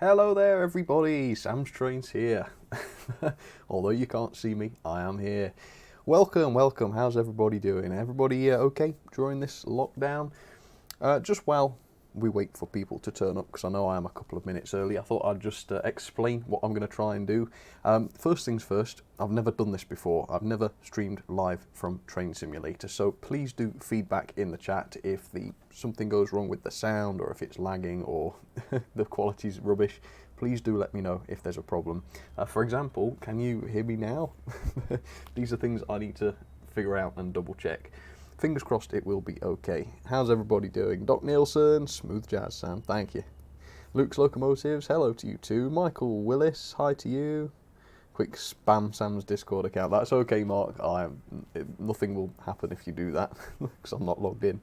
Hello there everybody, Sam'sTrains here. Although you can't see me, I am here. Welcome, how's everybody doing? Everybody okay during this lockdown? Just while we wait for people to turn up, because I know I am a couple of minutes early, I thought I'd just explain what I'm going to try and do. First things first, I've never done this before. I've never streamed live from Train Simulator, so please do feedback in the chat if something goes wrong with the sound, or if it's lagging, or the quality's rubbish. Please do let me know if there's a problem. For example, can you hear me now? These are things I need to figure out and double check. Fingers crossed it will be okay. How's everybody doing? Doc Nielsen, smooth jazz, Sam, thank you. Luke's Locomotives, hello to you too. Michael Willis, hi to you. Quick spam Sam's Discord account. That's okay, Mark. Nothing will happen if you do that, because I'm not logged in.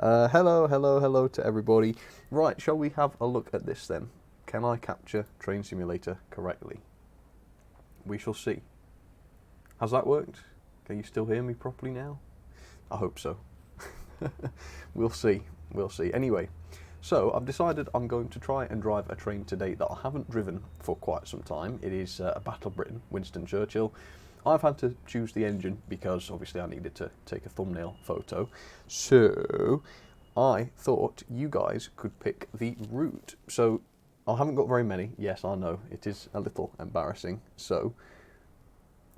Hello to everybody. Right, shall we have a look at this then? Can I capture Train Simulator correctly? We shall see. Has that worked? Can you still hear me properly now? I hope so. We'll see. Anyway, so I've decided I'm going to try and drive a train today that I haven't driven for quite some time. It is a Battle of Britain, Winston Churchill. I've had to choose the engine because obviously I needed to take a thumbnail photo. So I thought you guys could pick the route. So I haven't got very many. Yes, I know. It is a little embarrassing. So,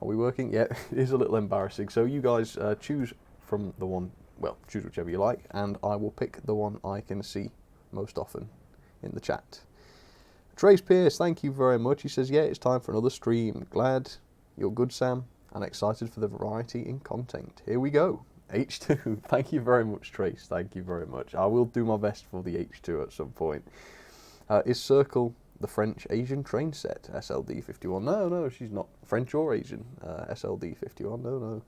are we working? Yeah, it is a little embarrassing. So you guys choose from the one, well, choose whichever you like, and I will pick the one I can see most often in the chat. Trace Pierce, thank you very much. He says, yeah, it's time for another stream. Glad you're good, Sam, and excited for the variety in content. Here we go. H2. Thank you very much, Trace. Thank you very much. I will do my best for the H2 at some point. Is Circle the French Asian train set? SLD51. No, she's not French or Asian. SLD51. No.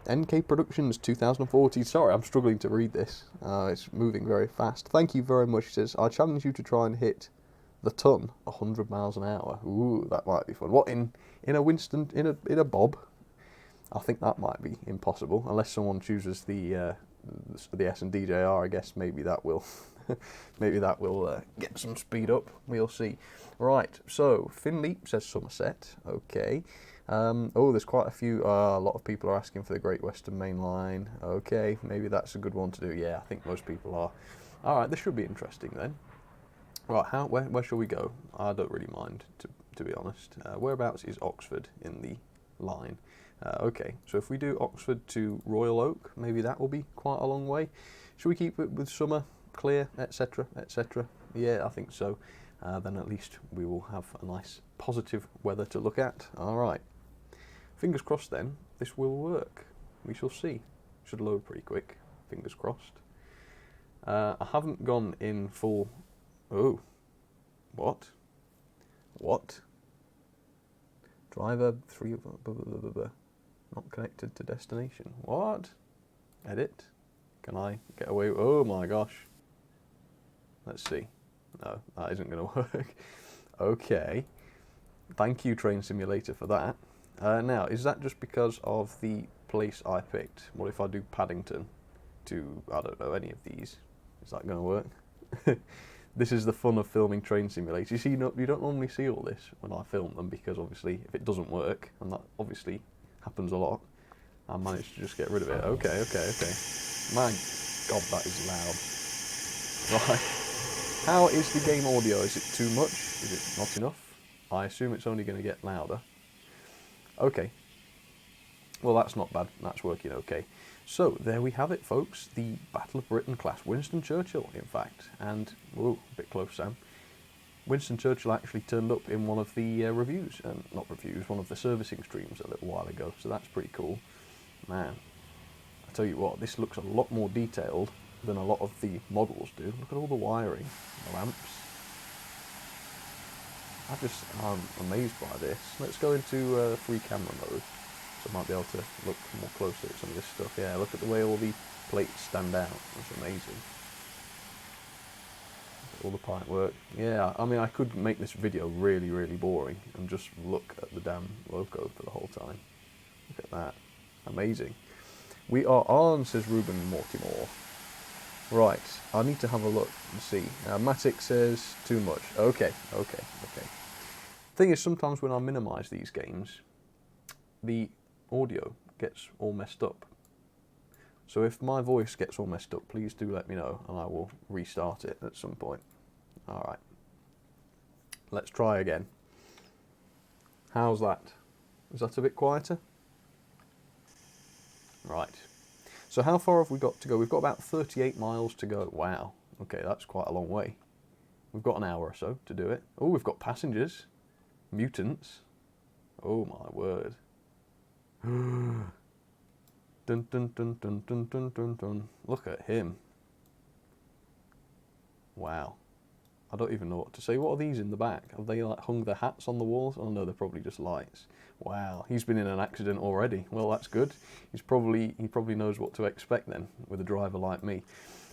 NK Productions 2014. Sorry, I'm struggling to read this. It's moving very fast. Thank you very much. It says, I challenge you to try and hit the ton 100 miles an hour. Ooh, that might be fun. What, in a Winston, in a Bob? I think that might be impossible, unless someone chooses the S and DJR. I guess maybe that will get some speed up. We'll see. Right, so Finley says Somerset. Okay. There's quite a few. A lot of people are asking for the Great Western Main Line. Okay, maybe that's a good one to do. Yeah, I think most people are. All right, this should be interesting then. Right, where shall we go? I don't really mind, to be honest. Whereabouts is Oxford in the line? Okay, so if we do Oxford to Royal Oak, maybe that will be quite a long way. Should we keep it with summer, clear, etc., etc.? Yeah, I think so. Then at least we will have a nice positive weather to look at. All right. Fingers crossed then, this will work. We shall see. Should load pretty quick. Fingers crossed. I haven't gone in full... Oh. What? Driver 3... Not connected to destination. What? Edit. Can I get away? Oh my gosh. Let's see. No, that isn't going to work. Okay. Thank you, Train Simulator, for that. Now, is that just because of the place I picked? What if I do Paddington to, I don't know, any of these? Is that going to work? This is the fun of filming Train Simulator. You see, you don't normally see all this when I film them, because obviously if it doesn't work, and that obviously happens a lot, I managed to just get rid of it. Okay. My God, that is loud. Right. How is the game audio? Is it too much? Is it not enough? I assume it's only going to get louder. Okay. Well, that's not bad. That's working okay. So, there we have it, folks. The Battle of Britain class. Winston Churchill, in fact. And, whoa, a bit close, Sam. Winston Churchill actually turned up in one of the one of the servicing streams a little while ago. So that's pretty cool. Man, I tell you what, this looks a lot more detailed than a lot of the models do. Look at all the wiring, the lamps. I'm amazed by this. Let's go into free camera mode, so I might be able to look more closely at some of this stuff. Yeah, look at the way all the plates stand out. That's amazing. All the pipe work. Yeah, I mean, I could make this video really, really boring and just look at the damn loco for the whole time. Look at that. Amazing. We are on, says Ruben Mortimer. Right, I need to have a look and see. Matic says too much. Okay. Thing is, sometimes when I minimise these games, the audio gets all messed up. So if my voice gets all messed up, please do let me know and I will restart it at some point. Alright. Let's try again. How's that? Is that a bit quieter? Right. So how far have we got to go? We've got about 38 miles to go. Wow. Okay, that's quite a long way. We've got an hour or so to do it. Oh, we've got passengers. Mutants. Oh my word. Dun dun dun dun dun dun dun dun. Look at him. Wow. I don't even know what to say. What are these in the back? Have they like hung their hats on the walls? Oh no, they're probably just lights. Wow, he's been in an accident already. Well, that's good. He probably knows what to expect then with a driver like me.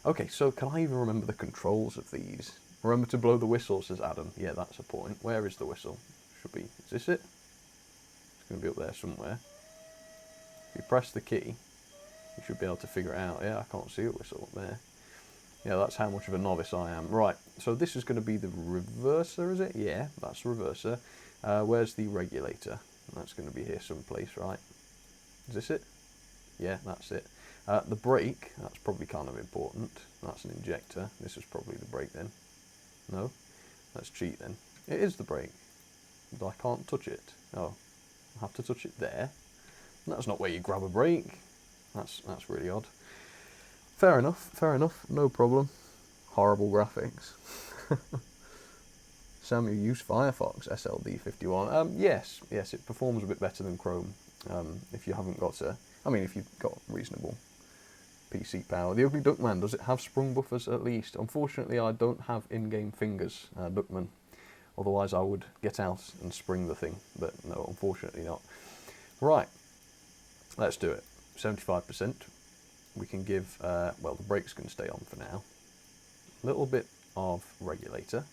Okay, so can I even remember the controls of these? Remember to blow the whistle, says Adam. Yeah, that's a point. Where is the whistle? Should be. Is this it? It's going to be up there somewhere. If you press the key, you should be able to figure it out. Yeah, I can't see a whistle up there. Yeah, that's how much of a novice I am. Right, so this is going to be the reverser, is it? Yeah, that's the reverser. Where's the regulator? That's going to be here someplace, right? Is this it? Yeah, that's it. The brake, that's probably kind of important. That's an injector. This is probably the brake then. No? Let's cheat then. It is the brake. But I can't touch it. Oh, I have to touch it there. That's not where you grab a brake. That's really odd. Fair enough, no problem. Horrible graphics. Sam, you use Firefox SLD51. Yes, it performs a bit better than Chrome. If you haven't got if you've got reasonable PC power. The Ugly Duckman, does it have sprung buffers at least? Unfortunately, I don't have in-game fingers, Duckman. Otherwise, I would get out and spring the thing, but no, unfortunately not. Right, let's do it. 75%. We can give, well, the brakes can stay on for now. A little bit of regulator.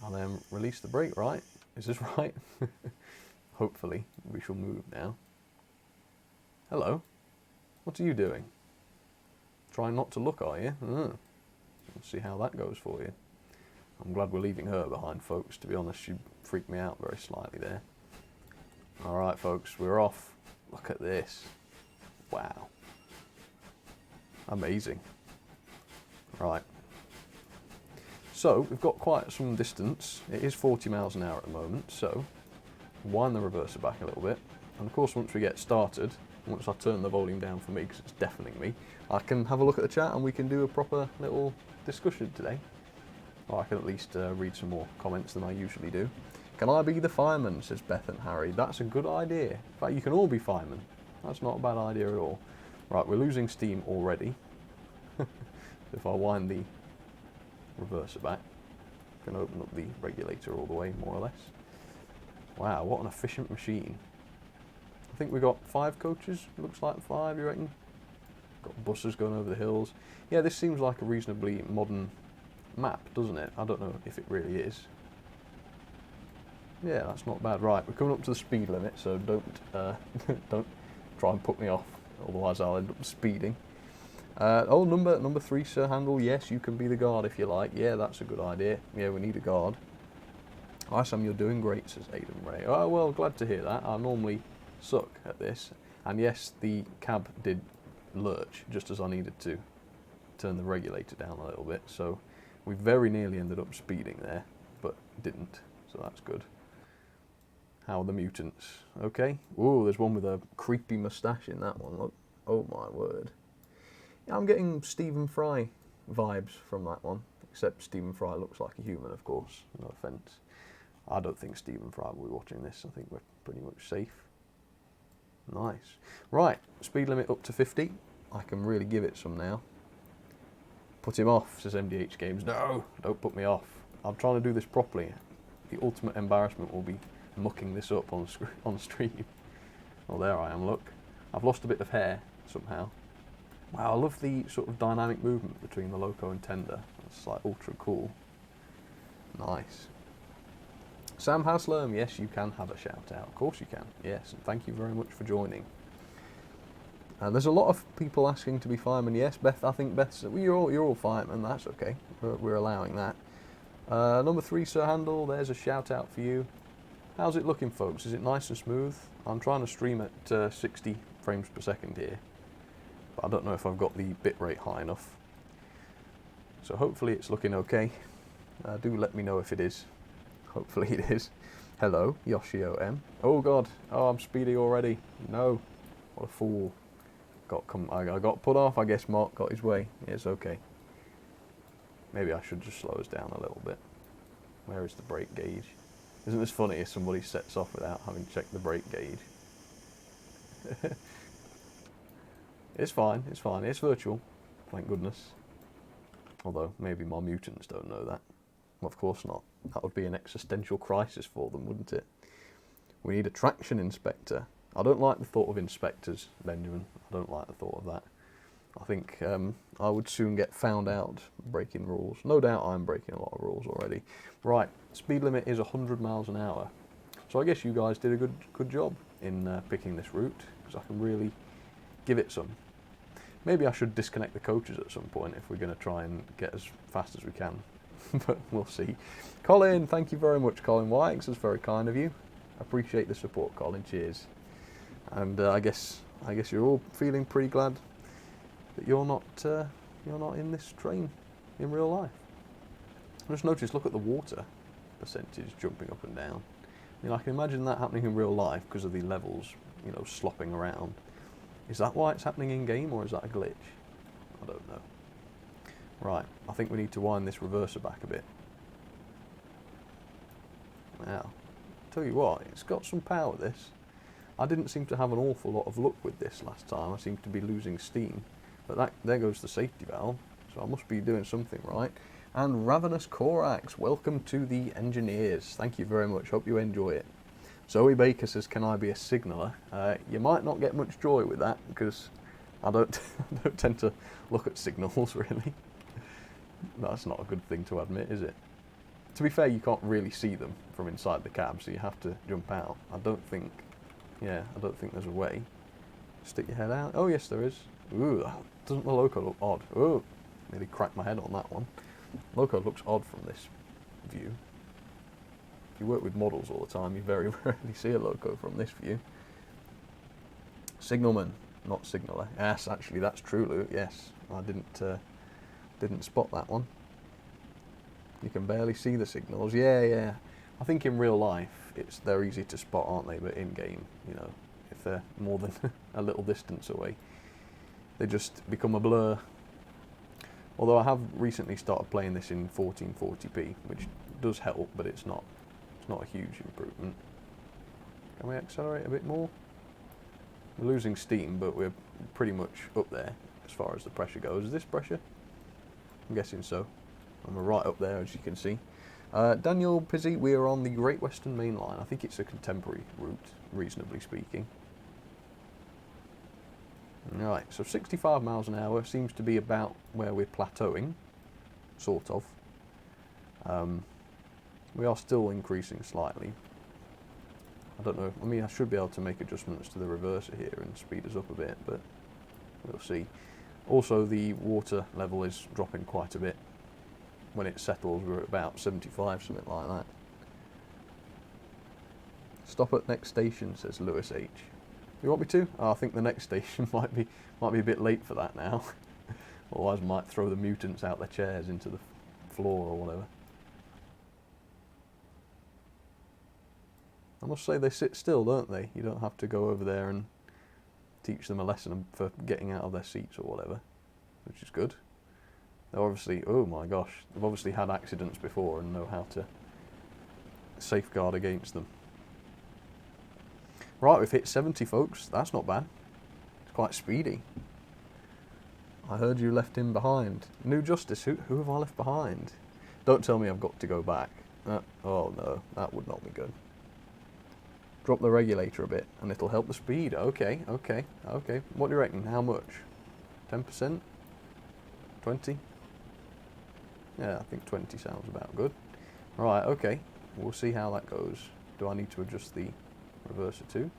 And then release the brake, right? Is this right? Hopefully, we shall move now. Hello. What are you doing? Trying not to look, are you? Let's see how that goes for you. I'm glad we're leaving her behind, folks. To be honest, she freaked me out very slightly there. Alright, folks, we're off. Look at this. Wow. Amazing. Right. So, we've got quite some distance. It is 40 miles an hour at the moment, so wind the reverser back a little bit. And of course, once we get started, once I turn the volume down for me, because it's deafening me, I can have a look at the chat and we can do a proper little discussion today. Or I can at least read some more comments than I usually do. Can I be the fireman, says Beth and Harry. That's a good idea. In fact, you can all be firemen. That's not a bad idea at all. Right, we're losing steam already. If I wind the reverser back, I can open up the regulator all the way, more or less. Wow, what an efficient machine. I think we got 5 coaches, looks like 5, you reckon? Got buses going over the hills. Yeah, this seems like a reasonably modern map, doesn't it? I don't know if it really is. Yeah, that's not bad. Right, we're coming up to the speed limit, so don't try and put me off, otherwise I'll end up speeding. Oh, number 3, Sir Handel. Yes, you can be the guard if you like. Yeah, that's a good idea. Yeah, we need a guard. Hi Sam, you're doing great, says Aidan Ray. Oh, well, glad to hear that. I normally suck at this. And yes, the cab did lurch just as I needed to turn the regulator down a little bit. So we very nearly ended up speeding there, but didn't. So that's good. How are the mutants? Okay. Ooh, there's one with a creepy moustache in that one. Look. Oh my word. Yeah, I'm getting Stephen Fry vibes from that one, except Stephen Fry looks like a human, of course, no offence. I don't think Stephen Fry will be watching this. I think we're pretty much safe. Nice. Right, speed limit up to 50. I can really give it some now. Put him off, says MDH Games. No, don't put me off. I'm trying to do this properly. The ultimate embarrassment will be mucking this up on stream. Oh, there I am, look. I've lost a bit of hair somehow. Wow, I love the sort of dynamic movement between the loco and tender. It's like ultra cool. Nice. Sam Haslam, yes, you can have a shout out. Of course you can. Yes, and thank you very much for joining. And there's a lot of people asking to be firemen. Yes, Beth, I think Beth's... Well, you're all firemen, that's okay. We're allowing that. Number 3, Sir Handel, there's a shout out for you. How's it looking, folks? Is it nice and smooth? I'm trying to stream at 60 frames per second here, but I don't know if I've got the bitrate high enough. So hopefully it's looking okay. Do let me know if it is. Hopefully it is. Hello, Yoshio M. Oh god, oh I'm speedy already. No, what a fool. I got put off, I guess Mark got his way. It's okay. Maybe I should just slow us down a little bit. Where is the brake gauge? Isn't this funny if somebody sets off without having checked the brake gauge? It's fine, it's virtual, thank goodness. Although, maybe my mutants don't know that. Well, of course not. That would be an existential crisis for them, wouldn't it? We need a traction inspector. I don't like the thought of inspectors, Benjamin. I don't like the thought of that. I think I would soon get found out breaking rules. No doubt I'm breaking a lot of rules already. Right, speed limit is 100 miles an hour. So I guess you guys did a good job in picking this route, because I can really give it some. Maybe I should disconnect the coaches at some point if we're going to try and get as fast as we can. But we'll see. Colin, thank you very much, Colin Wykes. That's very kind of you. Appreciate the support, Colin. Cheers. And I guess you're all feeling pretty glad that you're not in this train in real life. I just noticed, look at the water percentage jumping up and down. I mean, I can imagine that happening in real life because of the levels, you know, slopping around. Is that why it's happening in game, or is that a glitch? I don't know. Right, I think we need to wind this reverser back a bit. Now, tell you what, it's got some power, this. I didn't seem to have an awful lot of luck with this last time. I seemed to be losing steam. But there goes the safety valve, so I must be doing something right. And Ravenous Corax, welcome to the engineers. Thank you very much, hope you enjoy it. Zoe Baker says, can I be a signaller? You might not get much joy with that, because I don't tend to look at signals, really. That's not a good thing to admit, is it? To be fair, you can't really see them from inside the cab, so you have to jump out. I don't think there's a way. Stick your head out. Oh, yes, there is. Ooh, doesn't the loco look odd? Oh, nearly cracked my head on that one. Loco looks odd from this view. If you work with models all the time, you very rarely see a loco from this view. Signalman, not signaller. Yes, actually, that's true, Luke. Yes, I didn't spot that one. You can barely see the signals. Yeah. I think in real life, they're easy to spot, aren't they? But in game, you know, if they're more than a little distance away, they just become a blur. Although I have recently started playing this in 1440p, which does help, but it's not a huge improvement. Can we accelerate a bit more? We're losing steam, but we're pretty much up there as far as the pressure goes. Is this pressure? I'm guessing so. And we're right up there, as you can see. Daniel Pizzi, we are on the Great Western Main Line. I think it's a contemporary route, reasonably speaking. Right, so 65 miles an hour seems to be about where we're plateauing, sort of. We are still increasing slightly. I don't know, I mean, I should be able to make adjustments to the reverser here and speed us up a bit, but we'll see. Also, the water level is dropping quite a bit. When it settles, we're at about 75, something like that. Stop at next station, says Lewis H. You want me to? Oh, I think the next station might be a bit late for that now. Otherwise, I might throw the mutants out their chairs into the floor or whatever. I must say they sit still, don't they? You don't have to go over there and teach them a lesson for getting out of their seats or whatever, which is good. They're obviously, oh my gosh, they've obviously had accidents before and know how to safeguard against them. Right, we've hit 70, folks. That's not bad. It's quite speedy. I heard you left him behind. New Justice, who have I left behind? Don't tell me I've got to go back. Oh no, that would not be good. Drop the regulator a bit and it'll help the speed. Okay. What do you reckon? How much? 10%? 20? Yeah, I think 20 sounds about good. Right, okay. We'll see how that goes. Do I need to adjust the reverser too?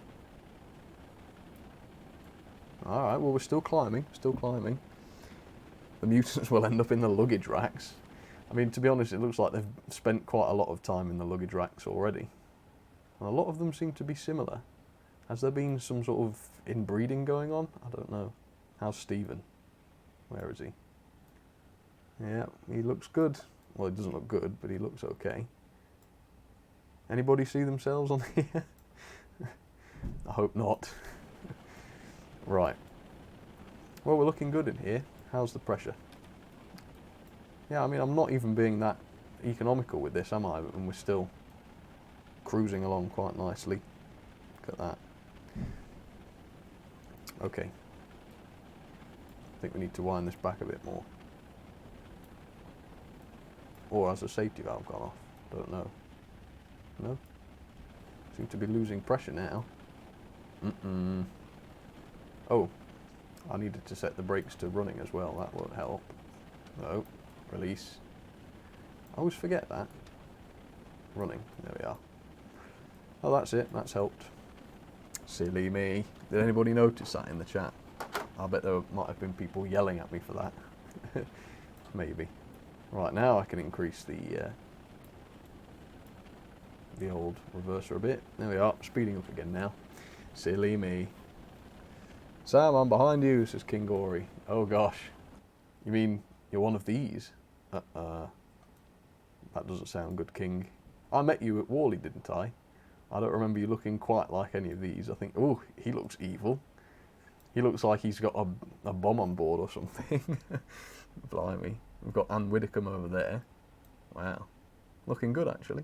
Alright, well we're still climbing, still climbing. The mutants will end up in the luggage racks. I mean, to be honest, it looks like they've spent quite a lot of time in the luggage racks already. And a lot of them seem to be similar. Has there been some sort of inbreeding going on? I don't know. How's Stephen? Where is he? Yeah, he looks good. Well, he doesn't look good, but he looks okay. Anybody see themselves on here? I hope not. Right. Well, we're looking good in here. How's the pressure? Yeah, I mean, I'm not even being that economical with this, am I? And we're still cruising along quite nicely. Look at that. Okay. I think we need to wind this back a bit more. Or has the safety valve gone off? Don't know. No? Seem to be losing pressure now. Oh, I needed to set the brakes to running as well. That won't help. No. Release. I always forget that. Running. There we are. Oh, that's it. That's helped. Silly me. Did anybody notice that in the chat? I bet there might have been people yelling at me for that. Maybe. Right, now I can increase the old reverser a bit. There we are. Speeding up again now. Silly me. Sam, I'm behind you, says King Gory. Oh gosh. You mean you're one of these? That doesn't sound good, King. I met you at Wally, didn't I? I don't remember you looking quite like any of these. I think, oh, he looks evil. He looks like he's got a bomb on board or something. Blimey. We've got Anne Widdecombe over there. Wow. Looking good, actually.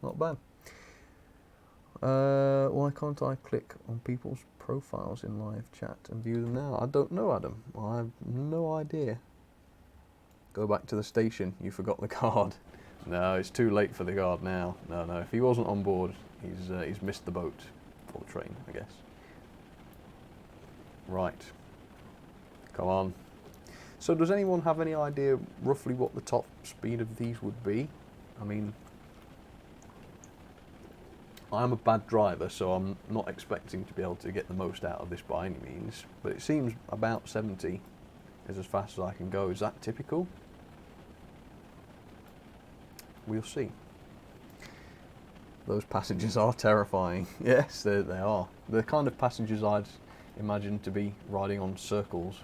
Not bad. Why can't I click on people's profiles in live chat and view them now? I don't know, Adam. I have no idea. Go back to the station. You forgot the card. No, it's too late for the guard now. No, no. If he wasn't on board, he's missed the boat or the train, I guess. Right. Come on. So does anyone have any idea roughly what the top speed of these would be? I mean, I'm a bad driver, so I'm not expecting to be able to get the most out of this by any means, but it seems about 70 is as fast as I can go. Is that typical? We'll see. Those passengers are terrifying. Yes, they are. The kind of passengers I'd imagine to be riding on Circle's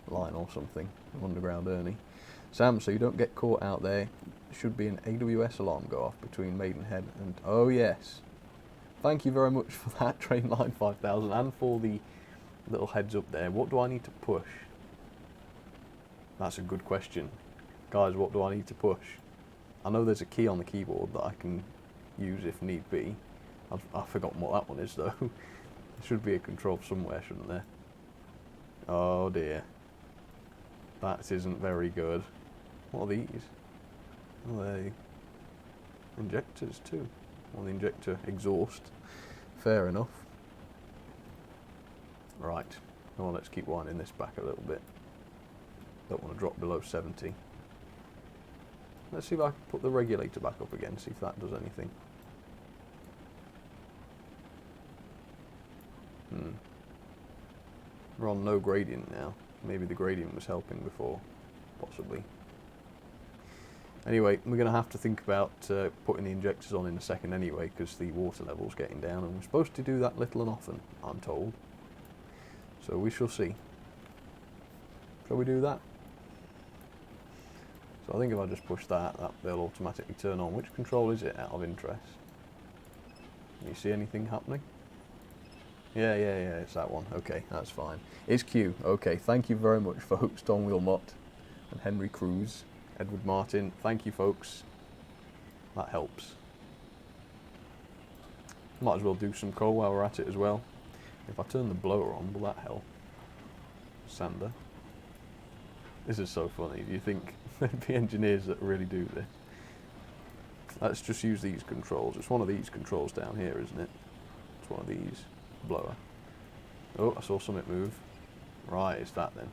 line or something, Underground Ernie. Sam, so you don't get caught out there, should be an AWS alarm go off between Maidenhead and... Oh yes. Thank you very much for that, Trainline 5000, and for the little heads up there. What do I need to push? That's a good question. Guys, what do I need to push? I know there's a key on the keyboard that I can use if need be. I've forgotten what that one is though. There should be a control somewhere, shouldn't there? Oh dear. That isn't very good. What are these? Oh, they're injectors too. Well, the injector exhaust. Fair enough. Right. Well, let's keep winding this back a little bit. Don't want to drop below 70. Let's see if I can put the regulator back up again, see if that does anything. We're on no gradient now. Maybe the gradient was helping before, possibly. Anyway, we're going to have to think about putting the injectors on in a second anyway, because the water level's getting down, and we're supposed to do that little and often, I'm told. So we shall see. Shall we do that? So I think if I just push that, they'll automatically turn on. Which control is it, out of interest? Can you see anything happening? Yeah, it's that one. Okay, that's fine. It's Q. Okay, thank you very much, folks. Don Wilmot and Henry Cruz, Edward Martin. Thank you, folks. That helps. Might as well do some coal while we're at it as well. If I turn the blower on, will that help? Sander. This is so funny. Do you think there'd be engineers that really do this? Let's just use these controls. It's one of these controls down here, isn't it? It's one of these. Blower. Oh, I saw something move. Right, it's that then.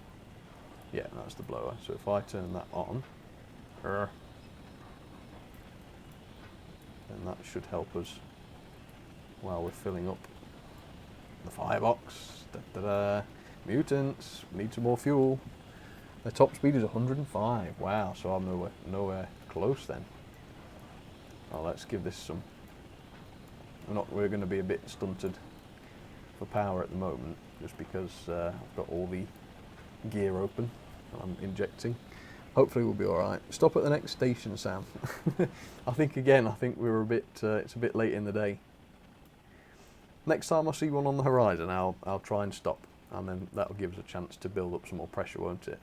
Yeah, that's the blower. So if I turn that on, then that should help us while we're filling up the firebox. Da, da, da. Mutants, need some more fuel. Their top speed is 105. Wow, so I'm nowhere close then. Oh, let's give this some. We're going to be a bit stunted for power at the moment, just because I've got all the gear open and I'm injecting. Hopefully we'll be all right. Stop at the next station, Sam. I think we're a bit. It's a bit late in the day. Next time I see one on the horizon, I'll try and stop, and then that'll give us a chance to build up some more pressure, won't it?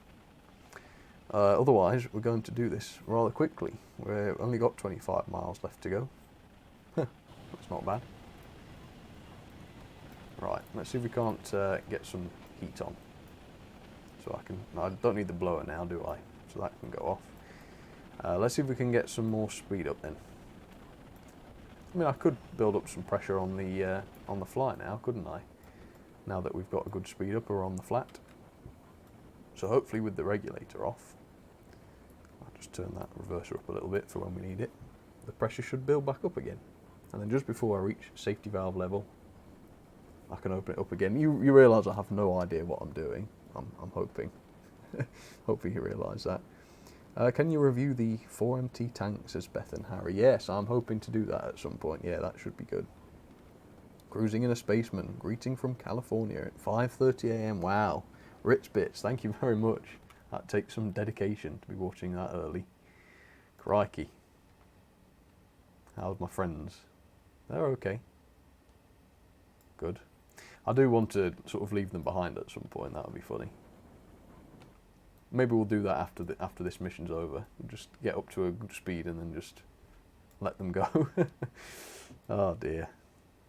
Otherwise, we're going to do this rather quickly. We've only got 25 miles left to go. That's not bad. Right, let's see if we can't get some heat on. So I don't need the blower now, do I? So that can go off. Let's see if we can get some more speed up then. I mean, I could build up some pressure on the fly now, couldn't I? Now that we've got a good speed up, we're on the flat. So hopefully with the regulator off, I'll just turn that reverser up a little bit for when we need it. The pressure should build back up again. And then just before I reach safety valve level, I can open it up again. You realise I have no idea what I'm doing. I'm hoping. Hopefully you realise that. Can you review the 4 empty tanks, says Beth and Harry? Yes, I'm hoping to do that at some point. Yeah, that should be good. Cruising in a Spaceman. Greeting from California at 5:30 AM. Wow. Rich Bits, thank you very much. That takes some dedication to be watching that early. Crikey. How's my friends? They're okay. Good. I do want to sort of leave them behind at some point. That would be funny. Maybe we'll do that after this mission's over. We'll just get up to a good speed and then just let them go. Oh dear.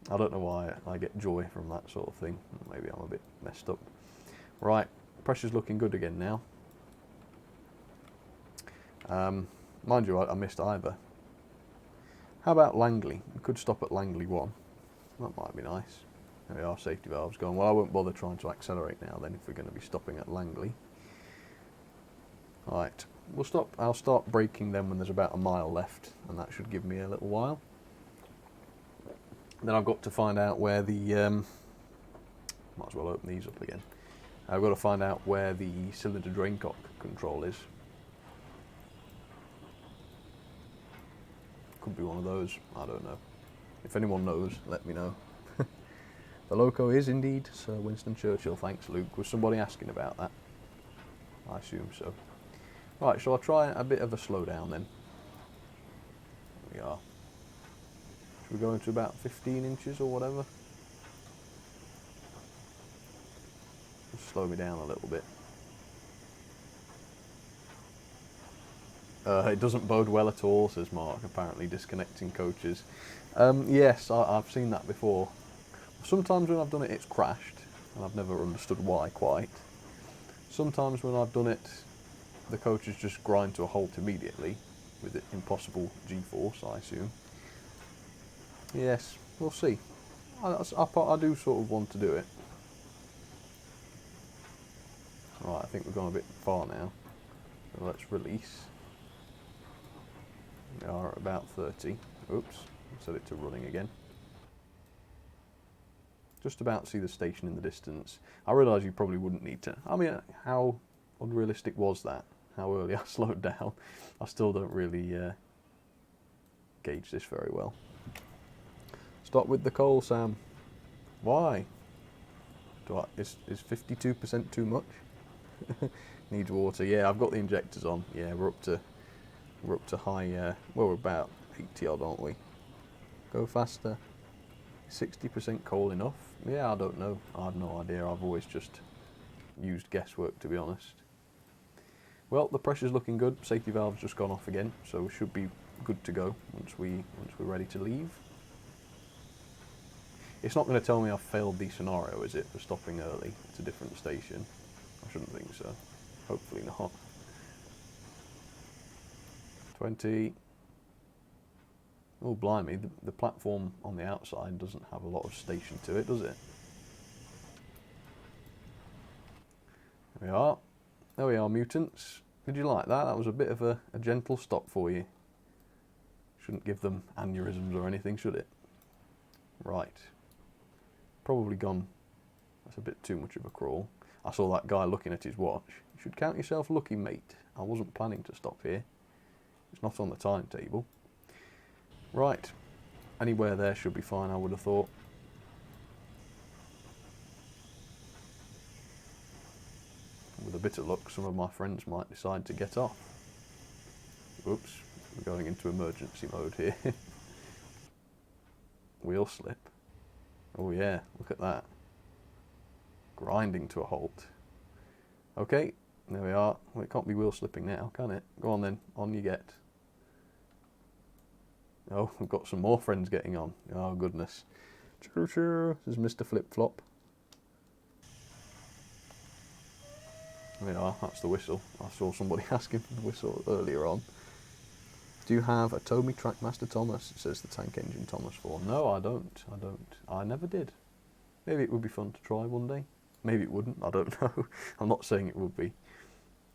I don't know why I get joy from that sort of thing. Maybe I'm a bit messed up. Right, pressure's looking good again now. Mind you, I missed either. How about Langley? We could stop at Langley 1. That might be nice. There we are, safety valves gone. Well, I won't bother trying to accelerate now then if we're going to be stopping at Langley. Right, we'll stop. I'll start braking then when there's about a mile left, and that should give me a little while. Then I've got to find out where the... might as well open these up again. I've got to find out where the cylinder drain cock control is. Could be one of those, I don't know. If anyone knows, let me know. The loco is indeed Sir Winston Churchill, thanks Luke. Was somebody asking about that? I assume so. Right, shall I try a bit of a slowdown then? There we are. Should we go into about 15 inches or whatever? Just slow me down a little bit. It doesn't bode well at all, says Mark, apparently disconnecting coaches. Yes, I've seen that before. Sometimes when I've done it, it's crashed, and I've never understood why quite. Sometimes when I've done it, the coaches just grind to a halt immediately, with impossible G-force, I assume. Yes, we'll see. I do sort of want to do it. Right, I think we've gone a bit far now. So let's release. We are at about 30. Oops, set it to running again. Just about to see the station in the distance. I realise you probably wouldn't need to. I mean, how unrealistic was that? How early I slowed down. I still don't really gauge this very well. Stop with the coal, Sam. Why? Is 52% too much? Needs water. Yeah, I've got the injectors on. Yeah, we're up to high. Well, we're about 80 odd, aren't we? Go faster. 60% coal enough? Yeah, I don't know. I have no idea. I've always just used guesswork, to be honest. Well, the pressure's looking good. Safety valve's just gone off again, so we should be good to go once we're ready to leave. It's not going to tell me I've failed the scenario, is it, for stopping early? It's a different station. I shouldn't think so. Hopefully not. 20. Oh, blimey, the platform on the outside doesn't have a lot of station to it, does it? There we are. There we are, mutants. Did you like that? That was a bit of a gentle stop for you. Shouldn't give them aneurysms or anything, should it? Right. Probably gone. That's a bit too much of a crawl. I saw that guy looking at his watch. You should count yourself lucky, mate. I wasn't planning to stop here. It's not on the timetable. Right. Anywhere there should be fine, I would have thought. With a bit of luck, some of my friends might decide to get off. Oops, we're going into emergency mode here. Wheel slip. Oh yeah, look at that. Grinding to a halt. Okay, there we are. Well, it can't be wheel slipping now, can it? Go on then, on you get. Oh, we've got some more friends getting on. Oh goodness. Choo choo. This is Mr. Flip Flop. There we are, that's the whistle. I saw somebody asking for the whistle earlier on. Do you have a Tomy Trackmaster Thomas? It says the Tank Engine Thomas 4. No, I don't. I never did. Maybe it would be fun to try one day. Maybe it wouldn't, I don't know. I'm not saying it would be.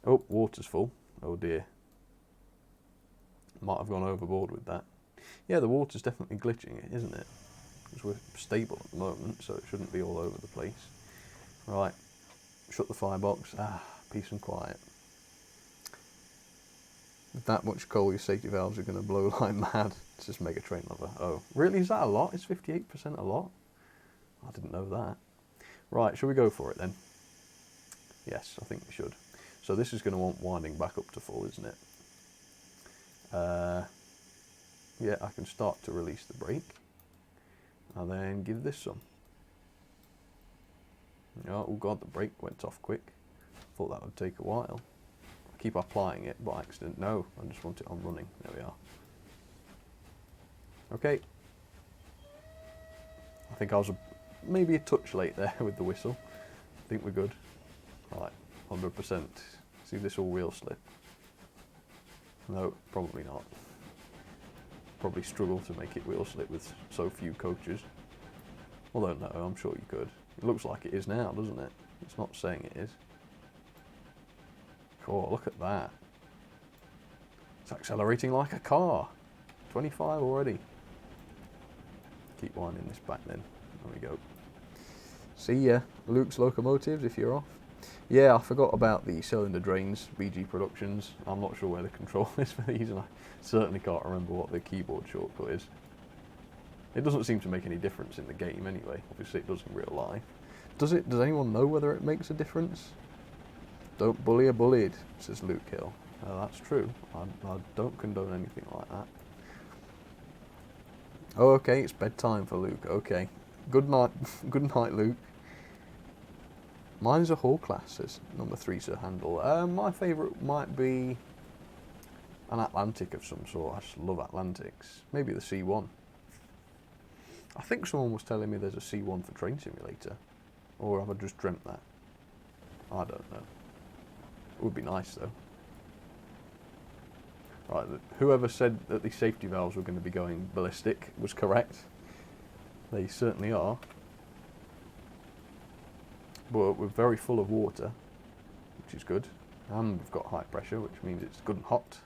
Oh, water's full. Oh dear. Might have gone overboard with that. Yeah, the water's definitely glitching it, isn't it? Because we're stable at the moment, so it shouldn't be all over the place. Right. Shut the firebox. Ah, peace and quiet. With that much coal, your safety valves are going to blow like mad. It's just Mega Train Lover. Oh, really? Is that a lot? Is 58% a lot? I didn't know that. Right, shall we go for it then? Yes, I think we should. So this is going to want winding back up to full, isn't it? Yeah, I can start to release the brake. And then give this some. Oh god, the brake went off quick. Thought that would take a while. I keep applying it by accident. No, I just want it on running. There we are. Okay. I think I was maybe a touch late there with the whistle. I think we're good. Right, 100%. See if this will wheel slip. No, probably not. Probably struggle to make it wheel slip with so few coaches. Although no, I'm sure you could. It looks like it is now, doesn't it? It's not saying it is. Cool, look at that. It's accelerating like a car. 25 already. Keep winding this back then. There we go. See ya, Luke's Locomotives, if you're off. Yeah, I forgot about the cylinder drains, BG Productions. I'm not sure where the control is for these, and I certainly can't remember what the keyboard shortcut is. It doesn't seem to make any difference in the game anyway. Obviously it does in real life. Does it? Does anyone know whether it makes a difference? Don't bully a bullied, says Luke Hill. That's true. I don't condone anything like that. Oh, okay, it's bedtime for Luke. Okay. Good night, good night, Luke. Mine's a Hall class, says number 3 Sir Handel. My favourite might be an Atlantic of some sort. I just love Atlantics. Maybe the C1. I think someone was telling me there's a C1 for Train Simulator. Or have I just dreamt that? I don't know. It would be nice though. Right, whoever said that the safety valves were going to be going ballistic was correct. They certainly are. But we're very full of water, which is good. And we've got high pressure, which means it's good and hot.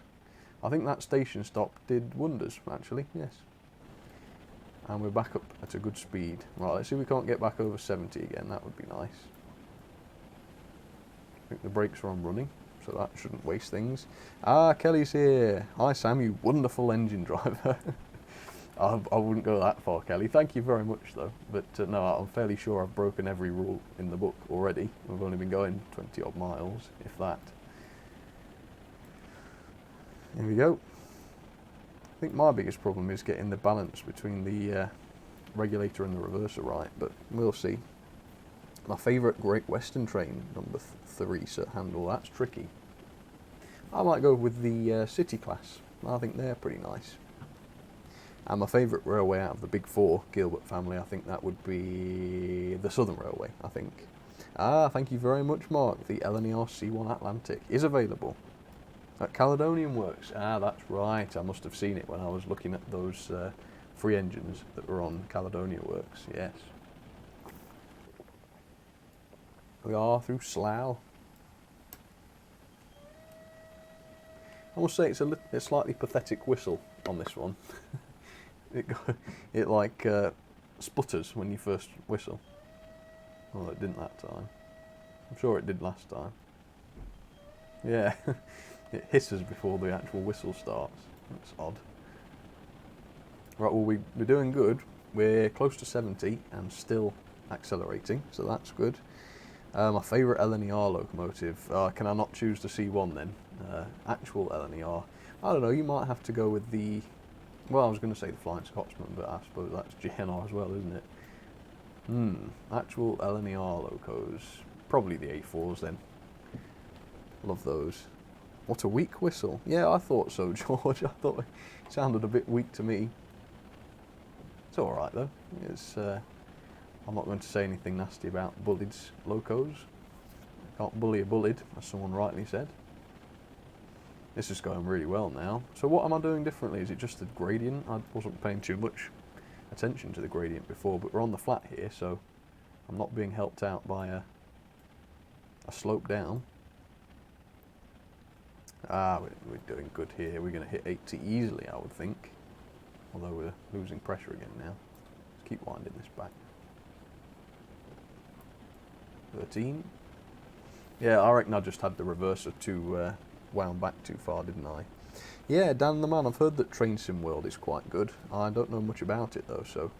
I think that station stop did wonders, actually, yes. And we're back up at a good speed. Right, let's see if we can't get back over 70 again, that would be nice. I think the brakes are on running, so that shouldn't waste things. Ah, Kelly's here. Hi Sam, you wonderful engine driver. I wouldn't go that far, Kelly. Thank you very much, though. But no, I'm fairly sure I've broken every rule in the book already. We've only been going 20 odd miles, if that. Here we go. I think my biggest problem is getting the balance between the regulator and the reverser right, but we'll see. My favourite Great Western train, number 3 Sir Handel. That's tricky. I might go with the City class. I think they're pretty nice. And my favourite railway out of the big 4 Gilbert family, I think that would be the Southern Railway, I think. Ah, thank you very much, Mark. The LNER C1 Atlantic is available at Caledonian Works. Ah, that's right. I must have seen it when I was looking at those 3 engines that were on Caledonia Works, yes. We are through Slough. I must say it's a slightly pathetic whistle on this one. It like sputters when you first whistle. Well, it didn't that time. I'm sure it did last time. Yeah, it hisses before the actual whistle starts. That's odd. Right, well, we're doing good. We're close to 70 and still accelerating, so that's good. My favourite LNER locomotive. Can I not choose the C1 then? Actual LNER. I don't know, you might have to go with the... Well, I was going to say the Flying Scotsman, but I suppose that's GNR as well, isn't it? Actual LNER locos. Probably the A4s then. Love those. What a weak whistle. Yeah, I thought so, George. I thought it sounded a bit weak to me. It's alright though. It's... I'm not going to say anything nasty about Bullied's locos. Can't bully a Bullied, as someone rightly said. This is going really well now. So what am I doing differently? Is it just the gradient? I wasn't paying too much attention to the gradient before, but we're on the flat here, so I'm not being helped out by a slope down. We're doing good here. We're going to hit 80 easily, I would think. Although we're losing pressure again now. Let's keep winding this back. 13. Yeah, I reckon I just had the reverser too wound back too far, didn't I? Yeah, Dan the Man, I've heard that Train Sim World is quite good. I don't know much about it though, so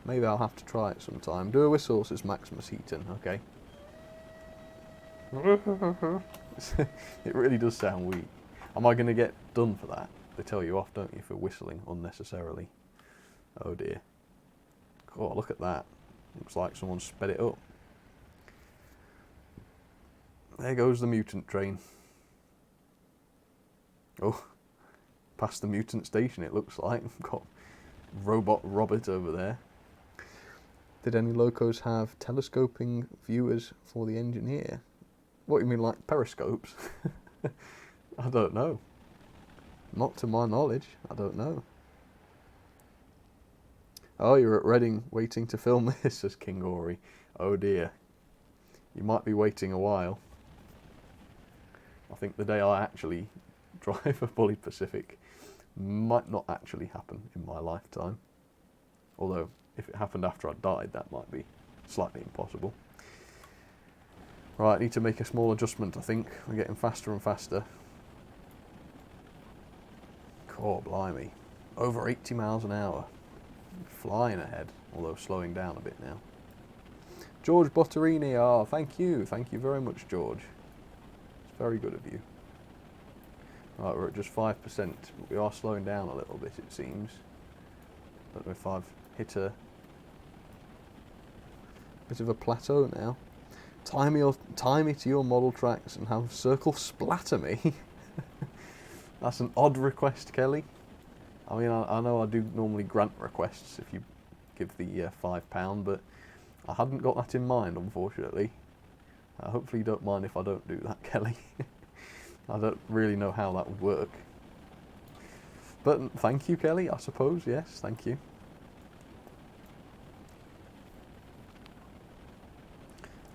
maybe I'll have to try it sometime. Do a whistle, says Maximus Heaton. Okay. It really does sound weak. Am I going to get done for that? They tell you off, don't you, for whistling unnecessarily. Oh dear. Oh, look at that. Looks like someone sped it up. There goes the mutant train. Oh, past the mutant station it looks like. We've got Robot Robert over there. Did any locos have telescoping viewers for the engineer? What, you mean like periscopes? I don't know. Not to my knowledge, I don't know. Oh, you're at Reading waiting to film this, says King Ori. Oh dear. You might be waiting a while. I think the day I actually drive a Bullied Pacific might not actually happen in my lifetime. Although, if it happened after I died, that might be slightly impossible. Right, I need to make a small adjustment, I think. We're getting faster and faster. God, blimey. Over 80 miles an hour. Flying ahead, although slowing down a bit now. George Botterini, thank you. Thank you very much, George. It's very good of you. Right, we're at just 5%. We are slowing down a little bit, it seems. Don't know if I've hit a bit of a plateau now. Tie me to your model tracks and have Circle splatter me. That's an odd request, Kelly. I mean, I know I do normally grant requests if you give the £5, but I hadn't got that in mind, unfortunately. Hopefully you don't mind if I don't do that, Kelly. I don't really know how that would work. But thank you, Kelly, I suppose. Yes, thank you.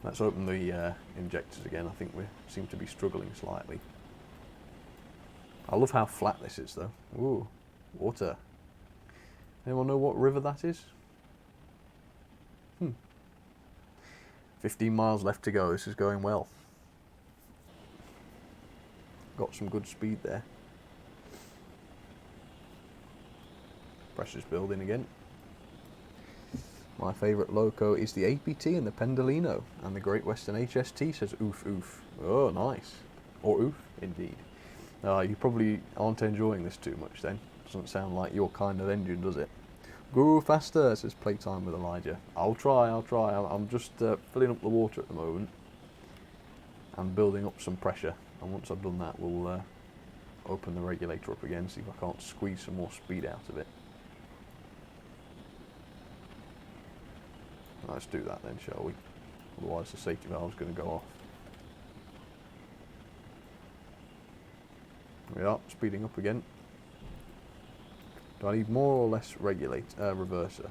Let's open the injectors again. I think we seem to be struggling slightly. I love how flat this is, though. Ooh, water. Anyone know what river that is? 15 miles left to go. This is going well. Got some good speed there. Pressure's building again. My favourite loco is the APT and the Pendolino, and the Great Western HST, says oof oof. Oh, nice. Or oof, indeed. You probably aren't enjoying this too much then. Doesn't sound like your kind of engine, does it? Go faster, says Playtime with Elijah. I'll try. I'm just filling up the water at the moment and building up some pressure. And once I've done that, we'll open the regulator up again, see if I can't squeeze some more speed out of it. Let's do that then, shall we? Otherwise the safety valve's going to go off. We are speeding up again. Do I need more or less reverser?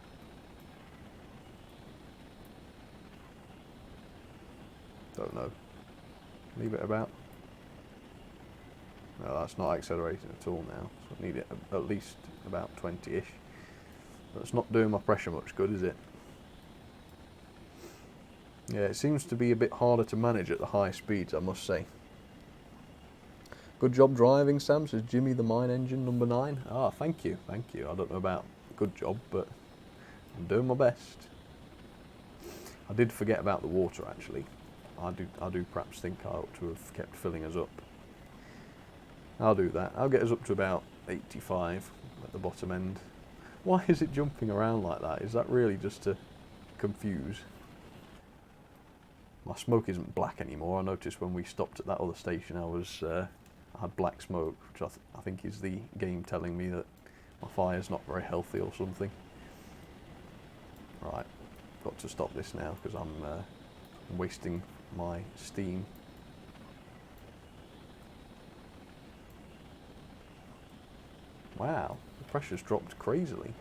Don't know. Leave it about. No, that's not accelerating at all now. So I need it at least about 20-ish. That's not doing my pressure much good, is it? Yeah, it seems to be a bit harder to manage at the high speeds, I must say. Good job driving, Sam, says Jimmy the Mine Engine number 9. Ah, thank you, thank you. I don't know about good job, but I'm doing my best. I did forget about the water, actually. I do perhaps think I ought to have kept filling us up. I'll do that. I'll get us up to about 85 at the bottom end. Why is it jumping around like that? Is that really just to confuse? My smoke isn't black anymore. I noticed when we stopped at that other station I had black smoke, which I think is the game telling me that my fire's not very healthy or something. Right, got to stop this now because I'm wasting my steam. Wow, the pressure's dropped crazily.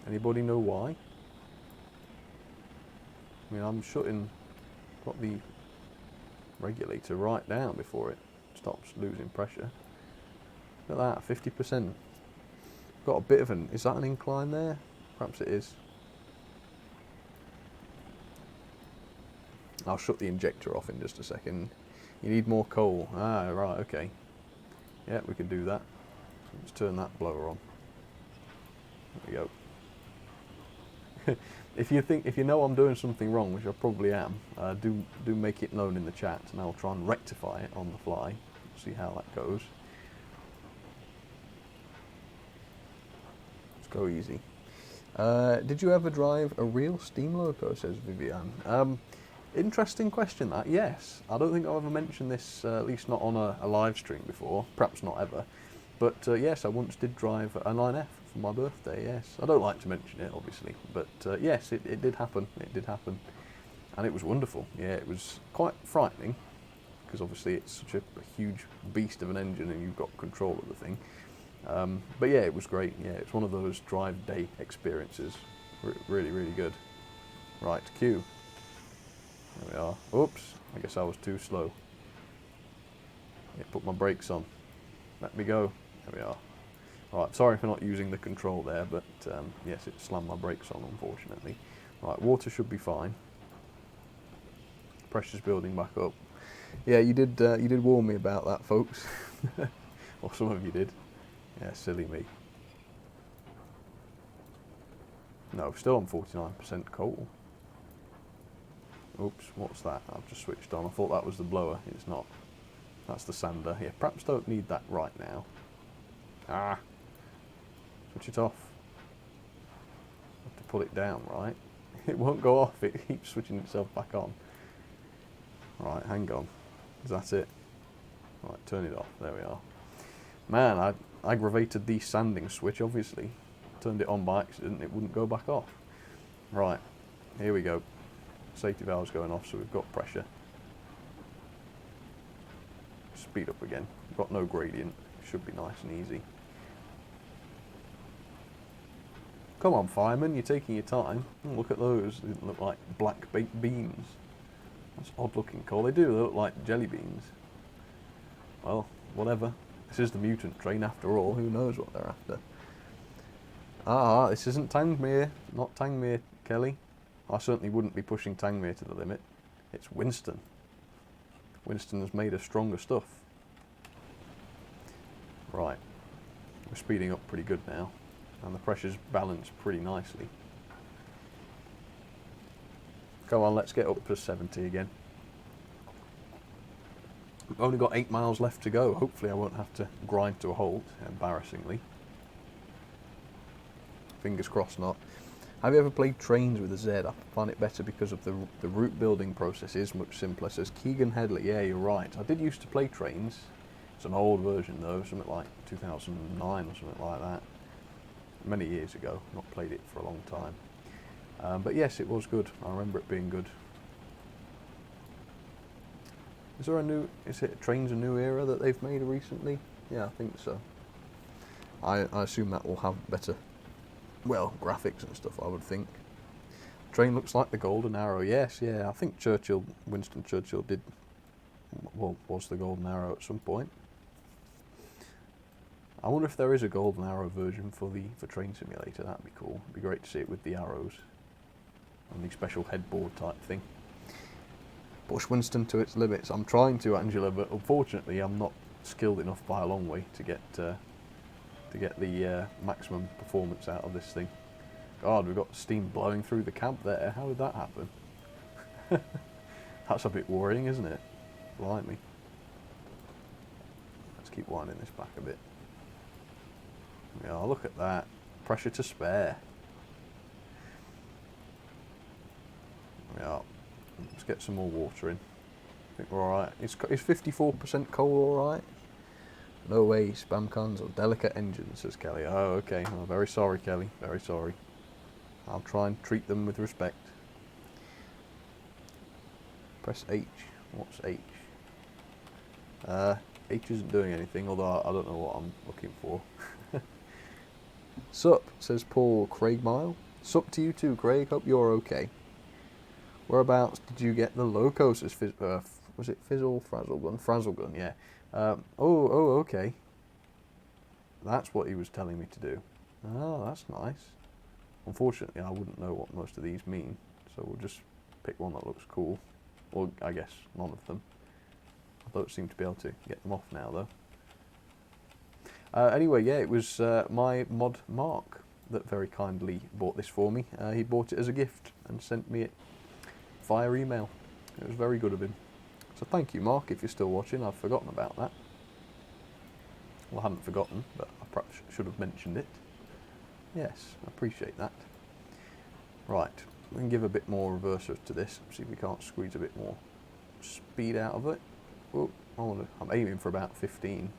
Anybody know why? I mean, I'm got the regulator right down before it stops losing pressure. Look at that, 50%. Got a bit of is that an incline there? Perhaps it is. I'll shut the injector off in just a second. You need more coal. Ah, right, okay. Yeah, we can do that. Let's turn that blower on. There we go. If you know I'm doing something wrong, which I probably am, do make it known in the chat, and I'll try and rectify it on the fly. See how that goes. Let's go easy. Did you ever drive a real steam loco? Says Vivian. Interesting question that. Yes, I don't think I've ever mentioned this, at least not on a live stream before. Perhaps not ever. But yes, I once did drive a 9F for my birthday, yes. I don't like to mention it, obviously, but yes, it did happen. It did happen. And it was wonderful. Yeah, it was quite frightening, because obviously it's such a huge beast of an engine and you've got control of the thing. But yeah, it was great. Yeah, it's one of those drive day experiences. Really, really good. Right, Q. There we are. Oops, I guess I was too slow. Yeah, put my brakes on. Let me go. There we are. Right, sorry for not using the control there, but yes, it slammed my brakes on, unfortunately. Right, water should be fine. Pressure's building back up. Yeah, you did warn me about that, folks. Or some of you did. Yeah, silly me. No, still on 49% coal. Oops, what's that? I've just switched on. I thought that was the blower. It's not. That's the sander. Yeah, perhaps don't need that right now. Ah! Switch it off. Have to pull it down, right? It won't go off. It keeps switching itself back on. Right, hang on. Is that it? Right, turn it off. There we are. Man, I aggravated the sanding switch, obviously. Turned it on by accident, it wouldn't go back off. Right, here we go. Safety valve's going off, so we've got pressure. Speed up again. We've got no gradient. Should be nice and easy. Come on, fireman, you're taking your time. Oh, look at those. They look like black baked beans. That's odd looking coal. They do look like jelly beans. Well, whatever. This is the mutant train after all. Who knows what they're after? Ah, this isn't Tangmere. Not Tangmere, Kelly. I certainly wouldn't be pushing Tangmere to the limit. It's Winston. Winston has made us stronger stuff. Right. We're speeding up pretty good now. And the pressure's balanced pretty nicely. Come on, let's get up to 70 again. We've only got 8 miles left to go. Hopefully I won't have to grind to a halt, embarrassingly. Fingers crossed not. Have you ever played Trains with a Z? I find it better because of the route building process is much simpler. Says Keegan Headley. Yeah, you're right. I did used to play Trains. It's an old version though, something like 2009 or something like that. Many years ago. Not played it for a long time. But yes, it was good. I remember it being good. Is it Trains a New Era that they've made recently? Yeah, I think so. I assume that will have better, well, graphics and stuff, I would think. Train looks like the Golden Arrow. Yes, yeah, I think Winston Churchill was the Golden Arrow at some point. I wonder if there is a Golden Arrow version for Train Simulator. That'd be cool. It'd be great to see it with the arrows. on the special headboard type thing. Push Winston to its limits. I'm trying to, Angela, but unfortunately I'm not skilled enough by a long way to get the maximum performance out of this thing. God, we've got steam blowing through the camp there. How did that happen? That's a bit worrying, isn't it? Blimey. Let's keep winding this back a bit. Yeah, look at that. Pressure to spare. Yeah, let's get some more water in. I think we're alright. Is 54% coal alright? No way, spam cans or delicate engines, says Kelly. Oh, okay. Oh, very sorry, Kelly. Very sorry. I'll try and treat them with respect. Press H. What's H? H isn't doing anything, although I don't know what I'm looking for. Sup, says Paul Craigmile. Sup to you too, Craig. Hope you're okay. Whereabouts did you get the Locos? Was it Fizzle Frazzle Gun? Frazzle Gun, yeah. Oh, okay. That's what he was telling me to do. Oh, that's nice. Unfortunately, I wouldn't know what most of these mean, so we'll just pick one that looks cool. Or, I guess, none of them. I don't seem to be able to get them off now, though. Anyway, yeah, it was my mod Mark that very kindly bought this for me. He bought it as a gift and sent me it via email. It was very good of him. So thank you, Mark, if you're still watching. I've forgotten about that. Well, I haven't forgotten, but I perhaps should have mentioned it. Yes, I appreciate that. Right, we can give a bit more reverser to this, see if we can't squeeze a bit more speed out of it. Oh, I'm aiming for about 15.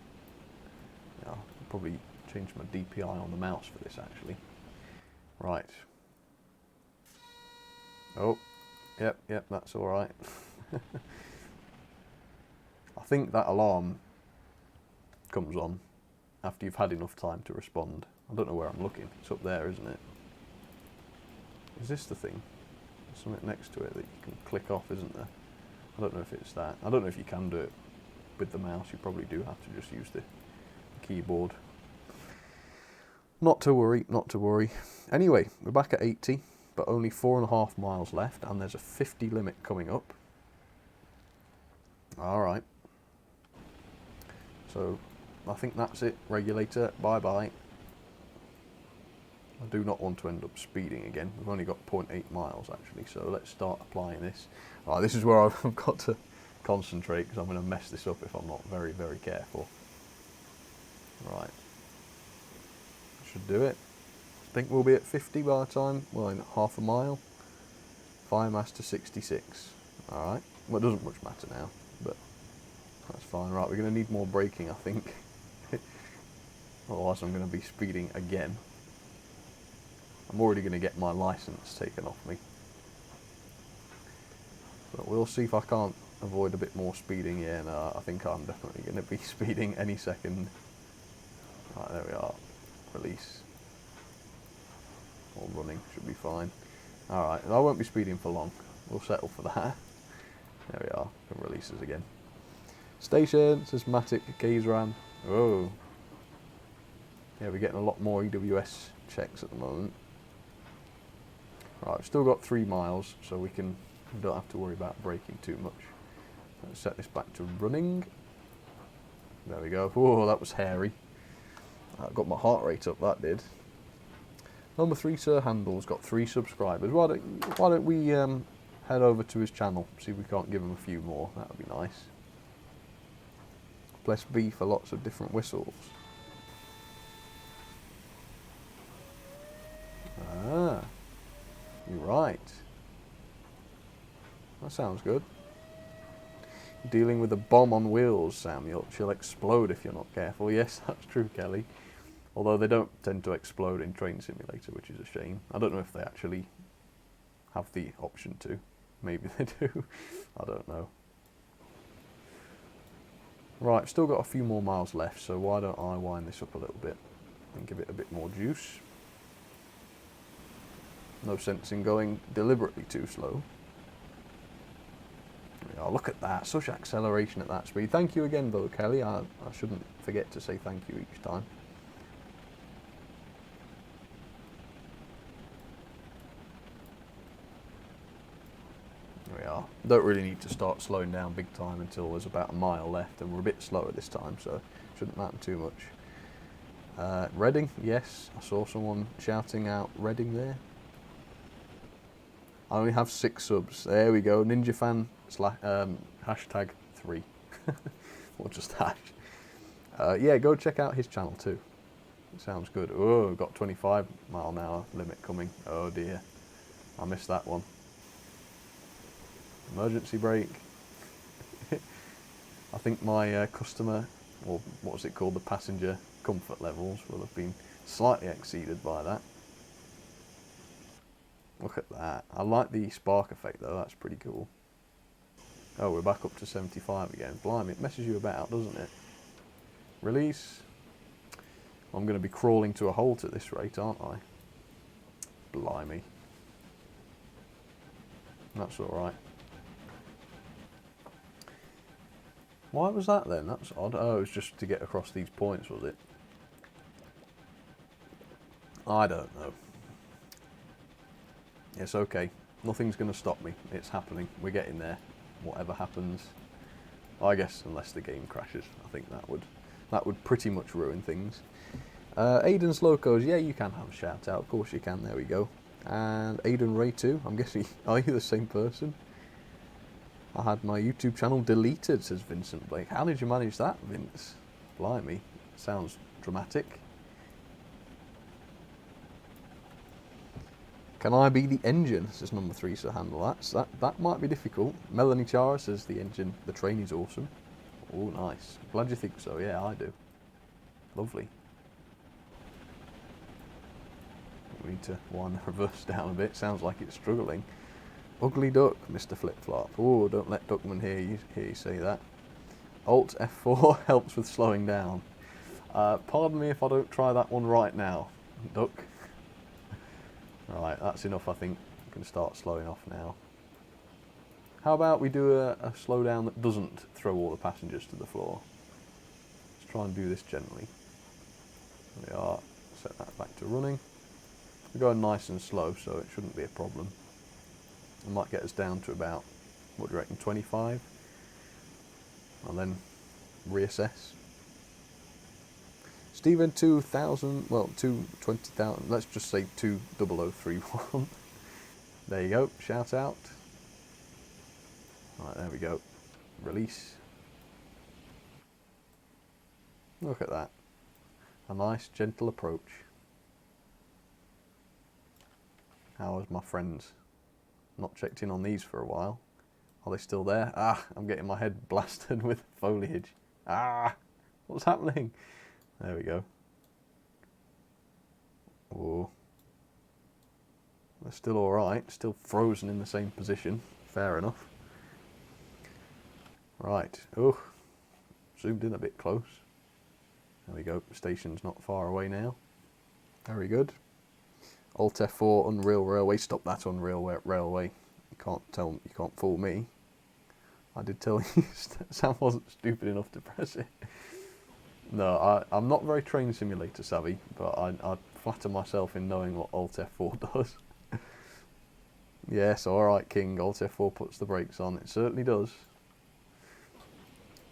Yeah, I'll probably change my DPI on the mouse for this, actually. Right. Oh, yep, that's all right. I think that alarm comes on after you've had enough time to respond. I don't know where I'm looking. It's up there, isn't it? Is this the thing? There's something next to it that you can click off, isn't there? I don't know if it's that. I don't know if you can do it with the mouse. You probably do have to just use the keyboard. Not to worry, not to worry. Anyway, we're back at 80, but only 4.5 miles left, and there's a 50 limit coming up. Alright. So, I think that's it. Regulator, bye-bye. I do not want to end up speeding again. We've only got 0.8 miles, actually, so let's start applying this. Right, this is where I've got to concentrate, because I'm going to mess this up if I'm not very, very careful. Right. Should do it. I think we'll be at 50 by the time, well, in half a mile. Fire mass to 66. Alright. Well, it doesn't much matter now, but that's fine. Right, we're going to need more braking, I think. Otherwise I'm going to be speeding again. I'm already going to get my license taken off me. But we'll see if I can't avoid a bit more speeding. Yeah, no, I think I'm definitely going to be speeding any second. Right, there we are. Release. All running, should be fine. Alright, I won't be speeding for long. We'll settle for that. There we are. Can releases again. Station, systematic, Kazran. Oh. Yeah, we're getting a lot more EWS checks at the moment. Right, we've still got 3 miles, so we don't have to worry about braking too much. Let's set this back to running. There we go. Oh, that was hairy. That got my heart rate up, that did. Number 3 Sir Handel's got 3 subscribers. Why don't we head over to his channel, see if we can't give him a few more. That would be nice. Bless B for lots of different whistles. Ah, you're right. That sounds good. Dealing with a bomb on wheels, Sam. She'll explode if you're not careful. Yes, that's true, Kelly. Although they don't tend to explode in Train Simulator, which is a shame. I don't know if they actually have the option to. Maybe they do. I don't know. Right, still got a few more miles left, so why don't I wind this up a little bit and give it a bit more juice. No sense in going deliberately too slow. Oh, look at that, such acceleration at that speed. Thank you again though, Kelly. I shouldn't forget to say thank you each time. Don't really need to start slowing down big time until there's about a mile left, and we're a bit slower this time, so shouldn't matter too much. Reading, yes, I saw someone shouting out Reading there. I only have 6 subs. There we go. Ninja fan hashtag 3. Or just hash. Yeah, go check out his channel too. It sounds good. Oh, we've got 25 mile an hour limit coming. Oh dear. I missed that one. Emergency brake. I think my customer, or what was it called, the passenger comfort levels will have been slightly exceeded by that. Look at that. I like the spark effect though, that's pretty cool. Oh, we're back up to 75 again. Blimey, it messes you about, doesn't it? Release. I'm going to be crawling to a halt at this rate, aren't I? Blimey. That's alright. Why was that then? That's odd. Oh, it was just to get across these points, was it? I don't know. It's okay. Nothing's going to stop me. It's happening. We're getting there. Whatever happens. I guess unless the game crashes. I think that would pretty much ruin things. Aiden's Locos. Yeah, you can have a shout out. Of course you can. There we go. And Aiden Ray 2. I'm guessing, are you the same person? I had my YouTube channel deleted, says Vincent Blake. How did you manage that, Vince? Blimey. Sounds dramatic. Can I be the engine, says number 3, so handle that. That might be difficult. Melanie Chara says the train is awesome. Oh, nice. Glad you think so. Yeah, I do. Lovely. We need to wind the reverse down a bit. Sounds like it's struggling. Ugly duck, Mr. Flip Flop. Oh, don't let Duckman hear you say that. Alt F4 helps with slowing down. Pardon me if I don't try that one right now, Duck. Right, that's enough, I think. We can start slowing off now. How about we do a slowdown that doesn't throw all the passengers to the floor? Let's try and do this gently. There we are. Set that back to running. We're going nice and slow, so it shouldn't be a problem. It might get us down to about, what do you reckon, 25? And then reassess. Stephen 2000, well, 220,000, let's just say 20031. There you go, shout out. Right, there we go. Release. Look at that. A nice, gentle approach. How is my friends? Not checked in on these for a while. Are they still there? Ah, I'm getting my head blasted with foliage. Ah, what's happening? There we go. Oh. They're still alright, still frozen in the same position. Fair enough. Right, oh, zoomed in a bit close. There we go, station's not far away now. Very good. Alt F4, Unreal Railway. Stop that, Unreal Railway. You can't fool me. I did tell you, Sam wasn't stupid enough to press it. No, I'm not very train simulator savvy, but I flatter myself in knowing what Alt F4 does. Yes, alright King, Alt F4 puts the brakes on. It certainly does.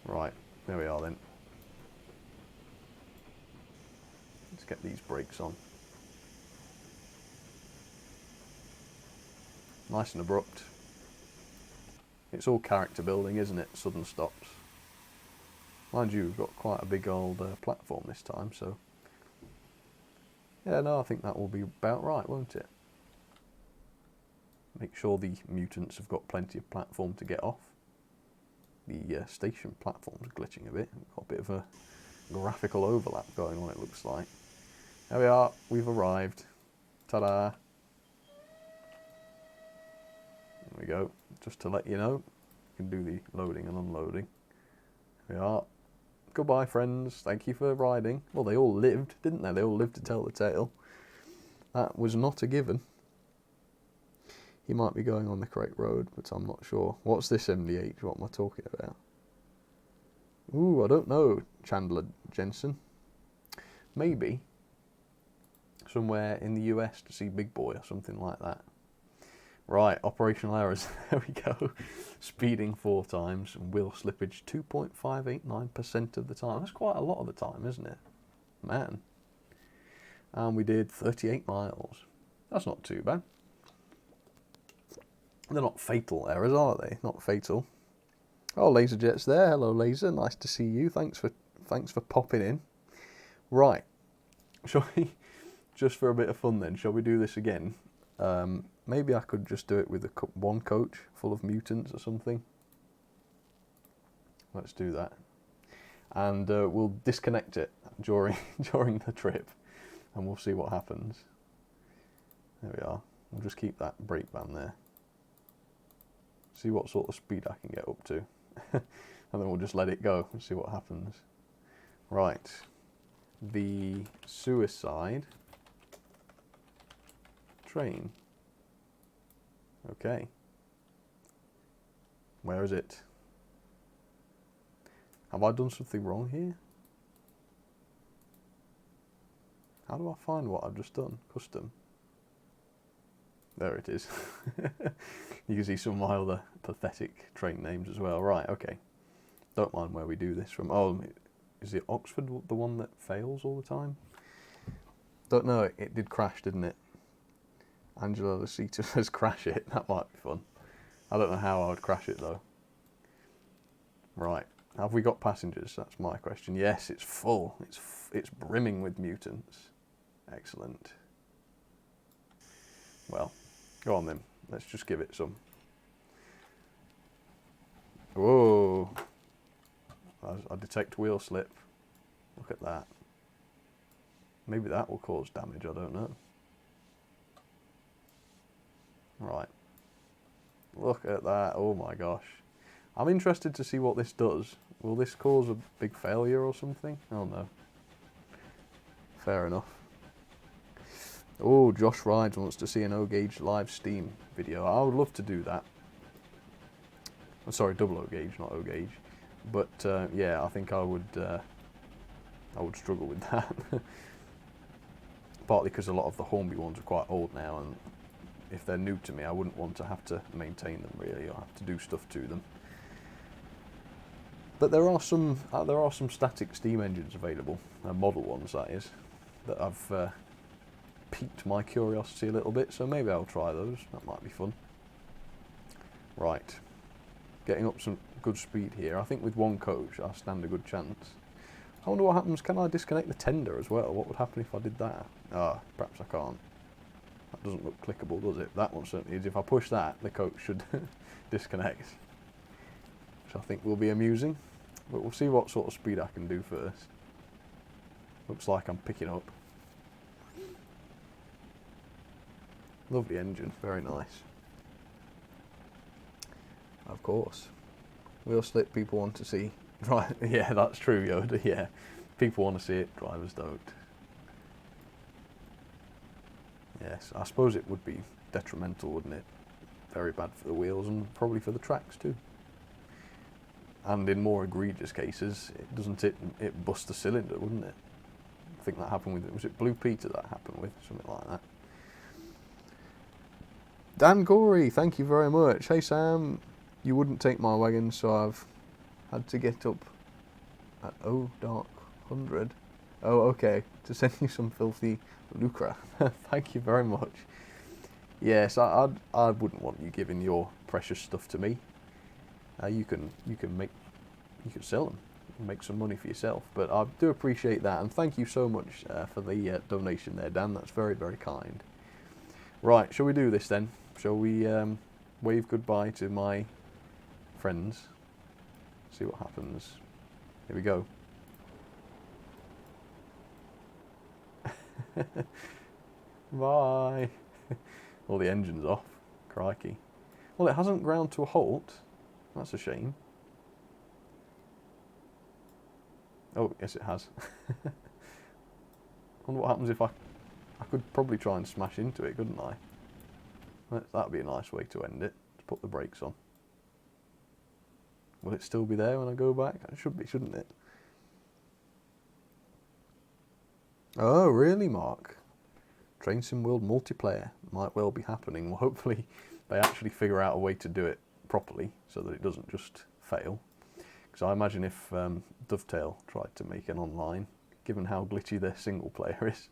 Right, there we are then. Let's get these brakes on. Nice and abrupt. It's all character building, isn't it? Sudden stops. Mind you, we've got quite a big old platform this time, so... Yeah, no, I think that will be about right, won't it? Make sure the mutants have got plenty of platform to get off. The station platform's glitching a bit. We've got a bit of a graphical overlap going on, it looks like. There we are, we've arrived. Ta-da! There we go. Just to let you know, you can do the loading and unloading. There we are. Goodbye, friends. Thank you for riding. Well, they all lived, didn't they? They all lived to tell the tale. That was not a given. He might be going on the correct road, but I'm not sure. What's this MDH? What am I talking about? Ooh, I don't know, Chandler Jensen. Maybe somewhere in the US to see Big Boy or something like that. Right, operational errors. There we go. Speeding 4 times and wheel slippage 2.589% of the time. That's quite a lot of the time, isn't it? Man. And we did 38 miles. That's not too bad. They're not fatal errors, are they? Not fatal. Oh, LaserJet's there. Hello, Laser. Nice to see you. Thanks for popping in. Right. Shall we, just for a bit of fun then, shall we do this again? Maybe I could just do it with one coach full of mutants or something. Let's do that. And we'll disconnect it during the trip, and we'll see what happens. There we are. We'll just keep that brake band there. See what sort of speed I can get up to. And then we'll just let it go and see what happens. Right. The suicide train. Okay. Where is it? Have I done something wrong here? How do I find what I've just done? Custom. There it is. You can see some of my other pathetic train names as well. Right, okay. Don't mind where we do this from. Oh, is it Oxford the one that fails all the time? Don't know, it did crash, didn't it? Angela Lucita says crash it. That might be fun. I don't know how I would crash it though. Right. Have we got passengers? That's my question. Yes, it's full. It's brimming with mutants. Excellent. Well, go on then. Let's just give it some. Whoa. I detect wheel slip. Look at that. Maybe that will cause damage, I don't know. Right. Look at that. Oh my gosh. I'm interested to see what this does. Will this cause a big failure or something? Oh no. Fair enough. Oh, Josh Rides wants to see an O-Gauge live Steam video. I would love to do that. Oh, sorry, double O-Gauge, not O-Gauge. But yeah, I think I would struggle with that. Partly because a lot of the Hornby ones are quite old now, and if they're new to me, I wouldn't want to have to maintain them really, or have to do stuff to them. But there are some static steam engines available, model ones that is, that I've piqued my curiosity a little bit, so maybe I'll try those. That might be fun. Right, getting up some good speed here. I think with one coach I stand a good chance. I wonder what happens. Can I disconnect the tender as well? What would happen if I did that? Ah, perhaps I can't. That doesn't look clickable, does it? That one certainly is. If I push that, the coach should disconnect, which I think will be amusing. But we'll see what sort of speed I can do first. Looks like I'm picking up. Lovely engine, very nice. Of course. Wheel slip people want to see. Right, yeah, that's true, Yoda, yeah. People want to see it, drivers don't. Yes, I suppose it would be detrimental, wouldn't it? Very bad for the wheels and probably for the tracks too. And in more egregious cases, it bust the cylinder, wouldn't it? I think that happened with, was it Blue Peter that happened with? Something like that. Dan Gorey, thank you very much. Hey Sam, you wouldn't take my wagon, so I've had to get up at dark 100. Oh, okay, to send you some filthy lucre. Thank you very much. Yes, I wouldn't want you giving your precious stuff to me. You can sell them, and make some money for yourself. But I do appreciate that, and thank you so much for the donation there, Dan. That's very, very kind. Right, shall we do this then? Shall we wave goodbye to my friends? See what happens. Here we go. Bye. All the engine's off. Crikey. Well, it hasn't ground to a halt. That's a shame. Oh, yes it has. I wonder what happens if I could probably try and smash into it, couldn't I? That'd be a nice way to end it. To put the brakes on. Will it still be there when I go back? It should be, shouldn't it? Oh, really, Mark? Train Sim World multiplayer might well be happening. Well, hopefully they actually figure out a way to do it properly so that it doesn't just fail. Because I imagine if Dovetail tried to make an online, given how glitchy their single player is,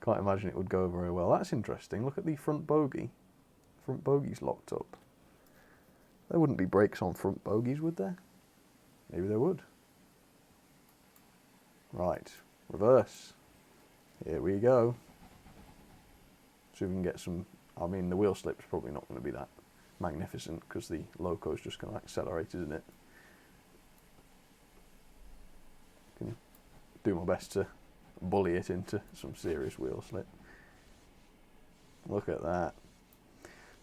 can't imagine it would go very well. That's interesting. Look at the front bogey. Front bogey's locked up. There wouldn't be brakes on front bogeys, would there? Maybe there would. Right, reverse. Here we go. So we can get some, I mean the wheel slip's probably not going to be that magnificent because the loco's just going to accelerate, isn't it? Can do my best to bully it into some serious wheel slip. Look at that.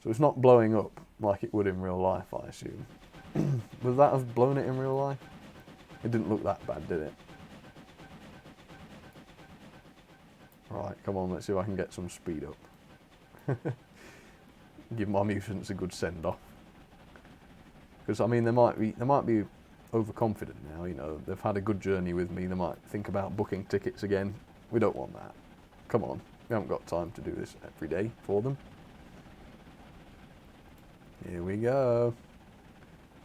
So it's not blowing up like it would in real life, I assume. Would that have blown it in real life? It didn't look that bad, did it? Right, come on, let's see if I can get some speed up. Give my mutants a good send-off. Because I mean, they might be overconfident now. You know, they've had a good journey with me. They might think about booking tickets again. We don't want that. Come on, we haven't got time to do this every day for them. Here we go.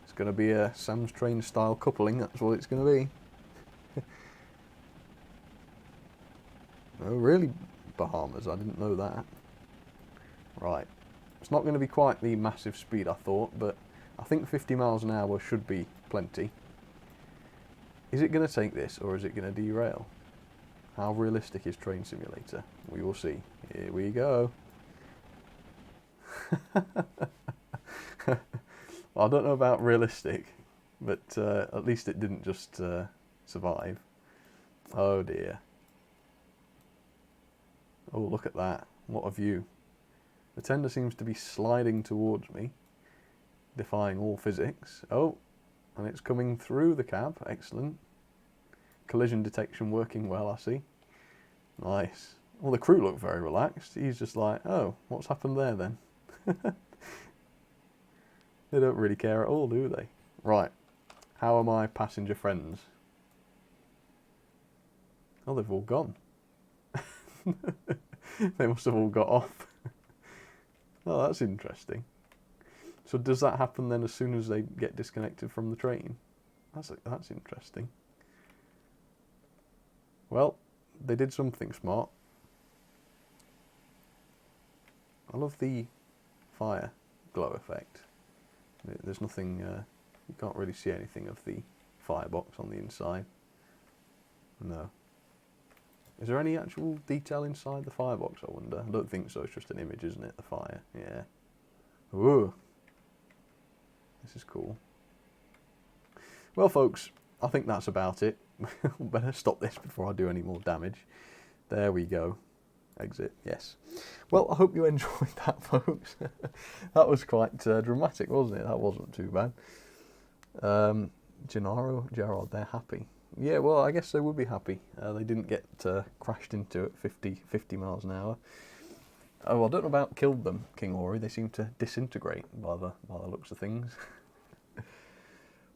It's going to be a Sam'sTrains style coupling. That's what it's going to be. Oh, really, Bahamas? I didn't know that. Right. It's not going to be quite the massive speed I thought, but I think 50 miles an hour should be plenty. Is it going to take this, or is it going to derail? How realistic is Train Simulator? We will see. Here we go. I don't know about realistic, but at least it didn't just survive. Oh dear. Oh, look at that. What a view. The tender seems to be sliding towards me, defying all physics. Oh, and it's coming through the cab. Excellent. Collision detection working well, I see. Nice. Well, the crew look very relaxed. He's just like, oh, what's happened there then? They don't really care at all, do they? Right. How are my passenger friends? Oh, they've all gone. They must have all got off. Oh, that's interesting. So does that happen then as soon as they get disconnected from the train? That's interesting. Well, they did something smart. I love the fire glow effect. There's nothing, you can't really see anything of the firebox on the inside. No. Is there any actual detail inside the firebox, I wonder? I don't think so, it's just an image, isn't it, the fire? Yeah. Ooh. This is cool. Well, folks, I think that's about it. Better stop this before I do any more damage. There we go. Exit, yes. Well, I hope you enjoyed that, folks. That was quite dramatic, wasn't it? That wasn't too bad. Gennaro, Gerard, they're happy. Yeah, well, I guess they would be happy. They didn't get crashed into at 50 miles an hour. Oh, I don't know about killed them, King Ori. They seem to disintegrate by the looks of things.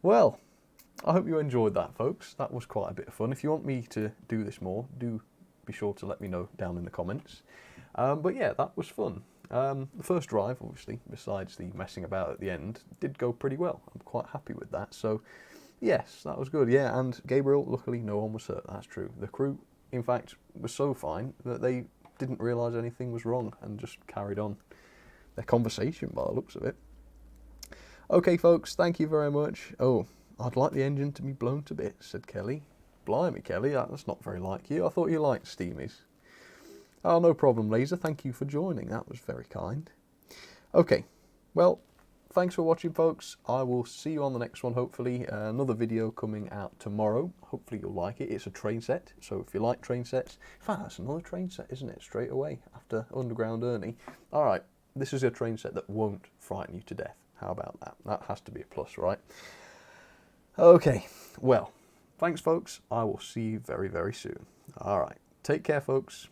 Well, I hope you enjoyed that, folks. That was quite a bit of fun. If you want me to do this more, do be sure to let me know down in the comments. But yeah, that was fun. The first drive, obviously, besides the messing about at the end, did go pretty well. I'm quite happy with that. So, yes, that was good. Yeah, and Gabriel, luckily no one was hurt. That's true. The crew, in fact, was so fine that they didn't realise anything was wrong and just carried on their conversation by the looks of it. Okay, folks, thank you very much. Oh, I'd like the engine to be blown to bits, said Kelly. Blimey, Kelly, that's not very like you. I thought you liked steamies. Oh, no problem, Laser. Thank you for joining. That was very kind. Okay, well, thanks for watching, folks. I will see you on the next one, hopefully. Another video coming out tomorrow. Hopefully you'll like it. It's a train set, so if you like train sets... In fact, that's another train set, isn't it? Straight away, after Underground Ernie. All right, this is a train set that won't frighten you to death. How about that? That has to be a plus, right? Okay, well, thanks, folks. I will see you very, very soon. All right, take care, folks.